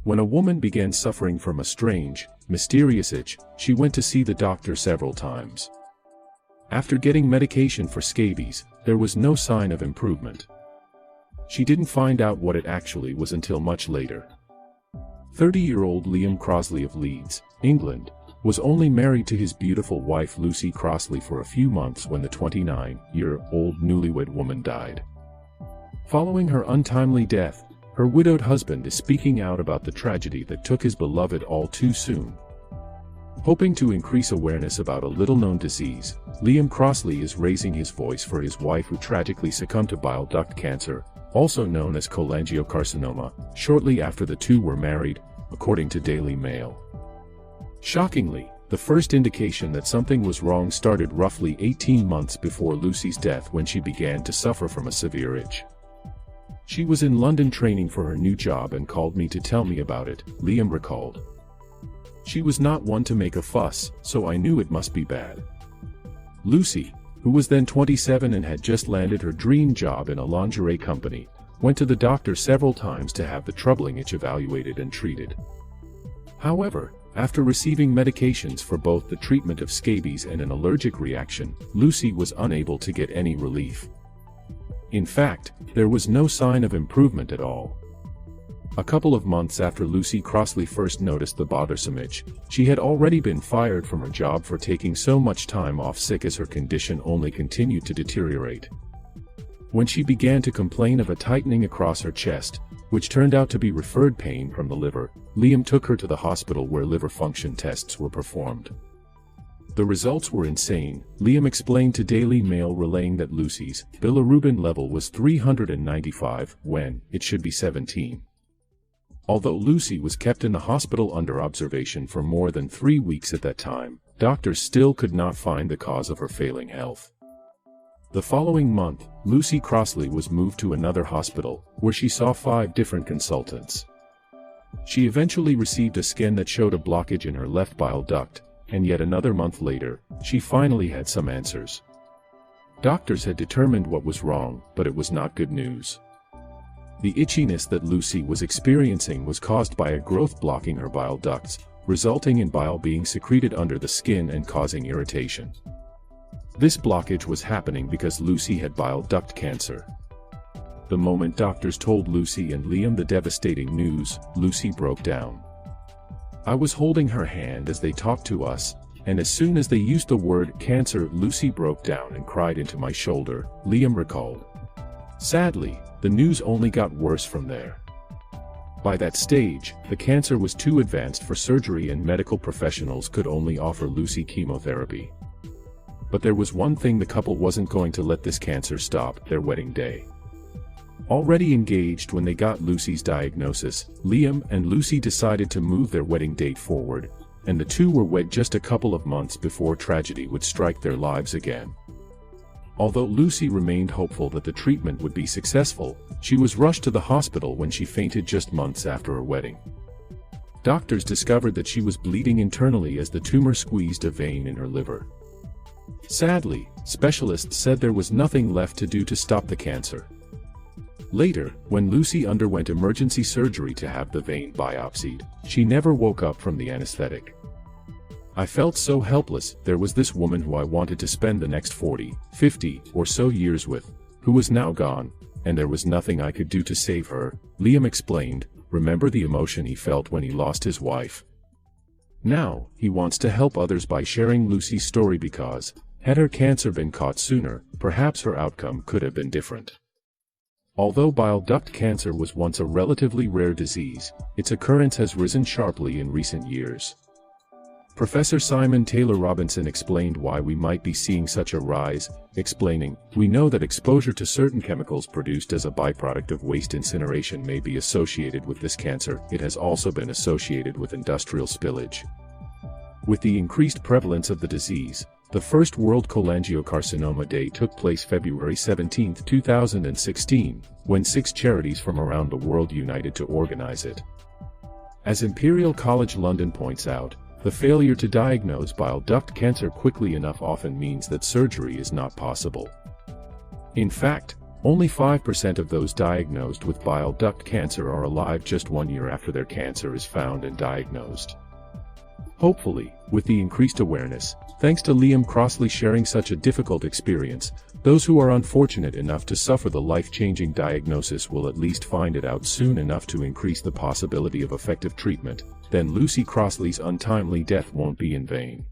When a woman began suffering from a strange, mysterious itch, she went to see the doctor several times. After getting medication for scabies, there was no sign of improvement. She didn't find out what it actually was until much later. 30-year-old Liam Crossley of Leeds, England, was only married to his beautiful wife Lucy Crossley for a few months when the 29-year-old newlywed woman died. Following her untimely death, her widowed husband is speaking out about the tragedy that took his beloved all too soon. Hoping to increase awareness about a little-known disease, Liam Crossley is raising his voice for his wife who tragically succumbed to bile duct cancer, also known as cholangiocarcinoma, shortly after the two were married, according to Daily Mail. Shockingly, the first indication that something was wrong started roughly 18 months before Lucy's death when she began to suffer from a severe itch. She was in London training for her new job and called me to tell me about it, Liam recalled. She was not one to make a fuss, so I knew it must be bad. Lucy, who was then 27 and had just landed her dream job in a lingerie company, went to the doctor several times to have the troubling itch evaluated and treated. However, after receiving medications for both the treatment of scabies and an allergic reaction, Lucy was unable to get any relief. In fact, there was no sign of improvement at all. A couple of months after Lucy Crossley first noticed the bothersome itch, she had already been fired from her job for taking so much time off sick as her condition only continued to deteriorate. When she began to complain of a tightening across her chest, which turned out to be referred pain from the liver, Liam took her to the hospital where liver function tests were performed. The results were insane, Liam explained to Daily Mail, relaying that Lucy's bilirubin level was 395 when it should be 17. Although Lucy was kept in the hospital under observation for more than 3 weeks at that time, doctors still could not find the cause of her failing health. The following month, Lucy Crossley was moved to another hospital, where she saw 5 different consultants. She eventually received a scan that showed a blockage in her left bile duct, and yet another month later, she finally had some answers. Doctors had determined what was wrong, but it was not good news. The itchiness that Lucy was experiencing was caused by a growth blocking her bile ducts, resulting in bile being secreted under the skin and causing irritation. This blockage was happening because Lucy had bile duct cancer. The moment doctors told Lucy and Liam the devastating news, Lucy broke down. I was holding her hand as they talked to us, and as soon as they used the word cancer, Lucy broke down and cried into my shoulder, Liam recalled. Sadly, the news only got worse from there. By that stage, the cancer was too advanced for surgery and medical professionals could only offer Lucy chemotherapy. But there was one thing: the couple wasn't going to let this cancer stop their wedding day. Already engaged when they got Lucy's diagnosis, Liam and Lucy decided to move their wedding date forward, and the two were wed just a couple of months before tragedy would strike their lives again. Although Lucy remained hopeful that the treatment would be successful, she was rushed to the hospital when she fainted just months after her wedding. Doctors discovered that she was bleeding internally as the tumor squeezed a vein in her liver. Sadly, specialists said there was nothing left to do to stop the cancer. Later, when Lucy underwent emergency surgery to have the vein biopsied, she never woke up from the anesthetic. I felt so helpless. There was this woman who I wanted to spend the next 40, 50, or so years with, who was now gone, and there was nothing I could do to save her, Liam explained. Remember the emotion he felt when he lost his wife? Now, he wants to help others by sharing Lucy's story because, had her cancer been caught sooner, perhaps her outcome could have been different. Although bile duct cancer was once a relatively rare disease, its occurrence has risen sharply in recent years. Professor Simon Taylor Robinson explained why we might be seeing such a rise, explaining, "We know that exposure to certain chemicals produced as a byproduct of waste incineration may be associated with this cancer. It has also been associated with industrial spillage." With the increased prevalence of the disease, the first World Cholangiocarcinoma Day took place February 17, 2016, when 6 charities from around the world united to organize it. As Imperial College London points out, the failure to diagnose bile duct cancer quickly enough often means that surgery is not possible. In fact, Only 5% of those diagnosed with bile duct cancer are alive just 1 year after their cancer is found and diagnosed. Hopefully, with the increased awareness, thanks to Liam Crossley sharing such a difficult experience, those who are unfortunate enough to suffer the life-changing diagnosis will at least find it out soon enough to increase the possibility of effective treatment. Then Lucy Crossley's untimely death won't be in vain.